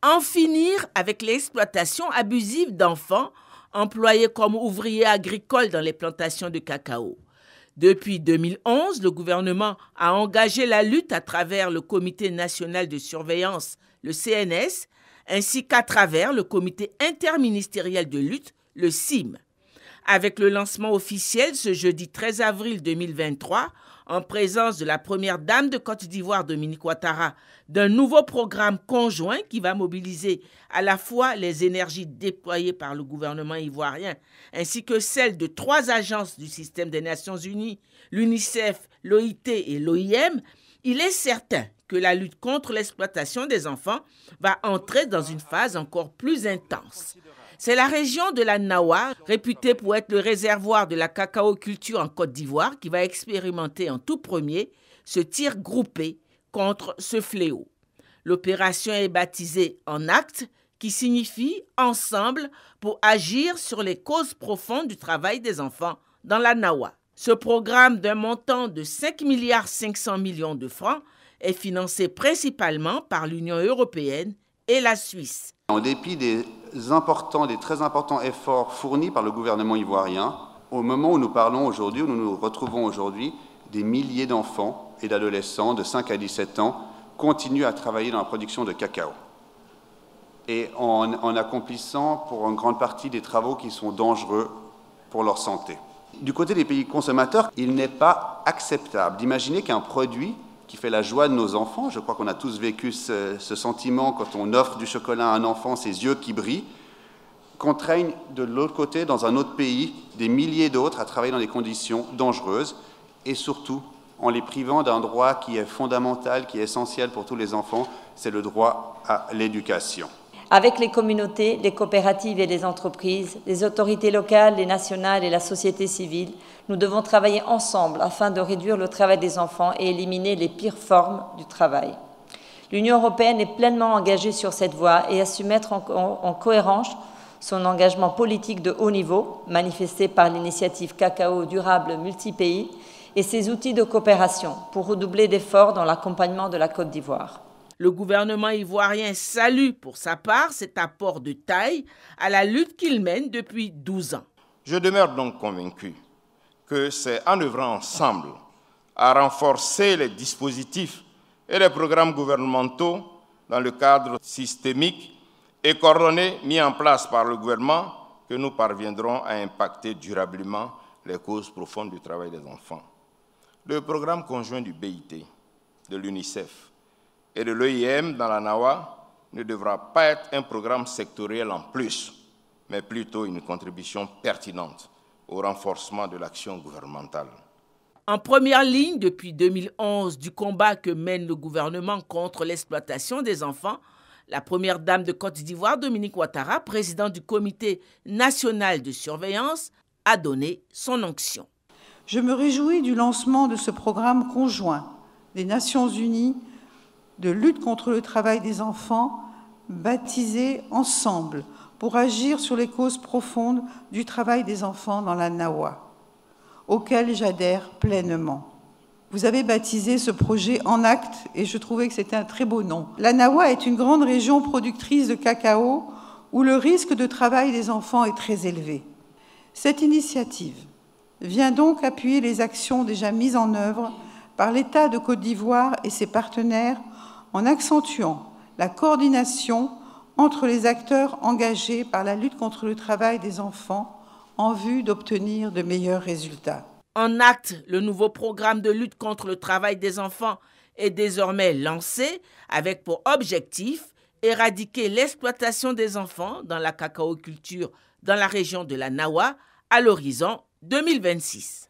En finir avec l'exploitation abusive d'enfants employés comme ouvriers agricoles dans les plantations de cacao. Depuis 2011, le gouvernement a engagé la lutte à travers le Comité national de surveillance, le CNS, ainsi qu'à travers le Comité interministériel de lutte, le CIM. Avec le lancement officiel ce jeudi 13 avril 2023, en présence de la première dame de Côte d'Ivoire, Dominique Ouattara, d'un nouveau programme conjoint qui va mobiliser à la fois les énergies déployées par le gouvernement ivoirien ainsi que celles de 3 agences du système des Nations Unies, l'UNICEF, l'OIT et l'OIM, il est certain que la lutte contre l'exploitation des enfants va entrer dans une phase encore plus intense. C'est la région de la Nawa, réputée pour être le réservoir de la cacao-culture en Côte d'Ivoire, qui va expérimenter en tout premier ce tir groupé contre ce fléau. L'opération est baptisée En Acte, qui signifie Ensemble pour agir sur les causes profondes du travail des enfants dans la Nawa. Ce programme d'un montant de 5,5 milliards de francs est financé principalement par l'Union européenne et la Suisse. En dépit des très importants efforts fournis par le gouvernement ivoirien, au moment où nous parlons aujourd'hui, où nous nous retrouvons aujourd'hui, des milliers d'enfants et d'adolescents de 5 à 17 ans continuent à travailler dans la production de cacao. Et en accomplissant pour une grande partie des travaux qui sont dangereux pour leur santé. Du côté des pays consommateurs, il n'est pas acceptable d'imaginer qu'un produit qui fait la joie de nos enfants, je crois qu'on a tous vécu ce sentiment quand on offre du chocolat à un enfant, ses yeux qui brillent, contraignent de l'autre côté, dans un autre pays, des milliers d'autres à travailler dans des conditions dangereuses et surtout en les privant d'un droit qui est fondamental, qui est essentiel pour tous les enfants, c'est le droit à l'éducation. Avec les communautés, les coopératives et les entreprises, les autorités locales, les nationales et la société civile, nous devons travailler ensemble afin de réduire le travail des enfants et éliminer les pires formes du travail. L'Union européenne est pleinement engagée sur cette voie et a su mettre en cohérence son engagement politique de haut niveau, manifesté par l'initiative Cacao durable multi-pays, et ses outils de coopération pour redoubler d'efforts dans l'accompagnement de la Côte d'Ivoire. Le gouvernement ivoirien salue pour sa part cet apport de taille à la lutte qu'il mène depuis 12 ans. Je demeure donc convaincu que c'est en œuvrant ensemble à renforcer les dispositifs et les programmes gouvernementaux dans le cadre systémique et coordonné mis en place par le gouvernement que nous parviendrons à impacter durablement les causes profondes du travail des enfants. Le programme conjoint du BIT, de l'UNICEF et de l'OIM dans la Nawa ne devra pas être un programme sectoriel en plus, mais plutôt une contribution pertinente au renforcement de l'action gouvernementale. En première ligne depuis 2011 du combat que mène le gouvernement contre l'exploitation des enfants, la première dame de Côte d'Ivoire, Dominique Ouattara, présidente du Comité national de surveillance, a donné son onction. Je me réjouis du lancement de ce programme conjoint des Nations Unies de lutte contre le travail des enfants, baptisé Ensemble, pour agir sur les causes profondes du travail des enfants dans la Nawa, auquel j'adhère pleinement. Vous avez baptisé ce projet En Acte et je trouvais que c'était un très beau nom. La Nawa est une grande région productrice de cacao où le risque de travail des enfants est très élevé. Cette initiative vient donc appuyer les actions déjà mises en œuvre par l'État de Côte d'Ivoire et ses partenaires en accentuant la coordination entre les acteurs engagés par la lutte contre le travail des enfants en vue d'obtenir de meilleurs résultats. En Acte, le nouveau programme de lutte contre le travail des enfants est désormais lancé avec pour objectif éradiquer l'exploitation des enfants dans la cacao-culture dans la région de la Nawa à l'horizon 2026.